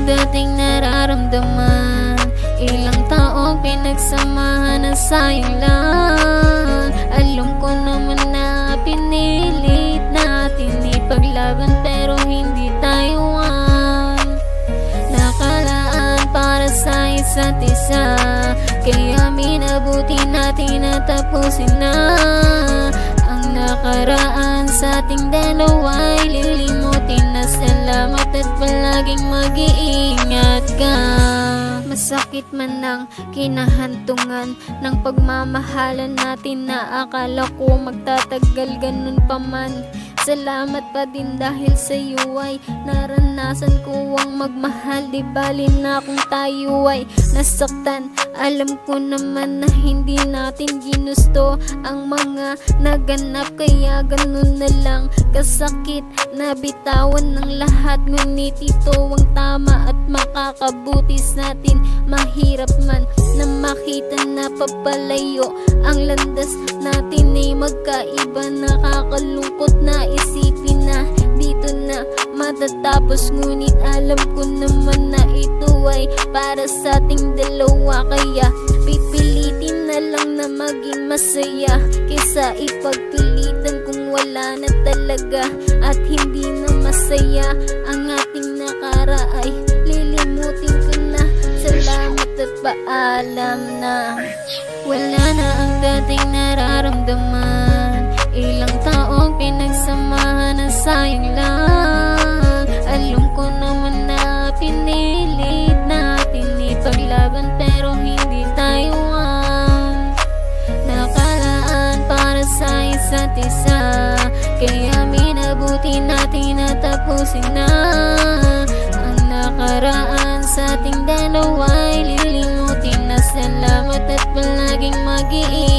dating nararamdaman. Ilang taong pinagsamahan na sayang lang. Alam ko naman na pinilit natin ipaglaban, pero hindi tayo nakalaan para sa isa't isa. Kaya minabuti natin na tapusin na ang nakaraan sa ating dalawa'y lilimutin na. Salamat at palaging mag-iingat ka. Masakit man ang kinahantungan ng pagmamahalan natin na akala ko magtatagal, ganun pa man. Salamat pa din dahil sa iyo ay naranasan ko ang magmahal. Di bali na kung tayo ay nasaktan. Alam ko naman na hindi natin ginusto ang mga naganap, kaya ganun na lang kasakit na bitawan ng lahat. Ngunit ito ang tama at makakabuti sa atin. Mahirap man na makita na papalayo ang landas natin ay magkaiba. Nakakalungkot na isipin na dito na matatapos, ngunit alam ko naman na ito ay para sa ating dalawa. Kaya pipilitin na lang na maging masaya kaysa ipagpilitan kung wala na talaga at hindi na masaya. Ang ating nakaraay lilimutin ko na. Salamat at paalam na. Wala na ang dating nararamdaman. Ilang taong pinagsamahan na sayang lang. Alam ko naman na pinilit natin ipaglaban, pero hindi tayo nakalaan para sa isa't isa. Kaya minabuti natin na tapusin na ang nakaraan sa ating dalawa'y lilimutin na. Salamat at palaging mag-iingat.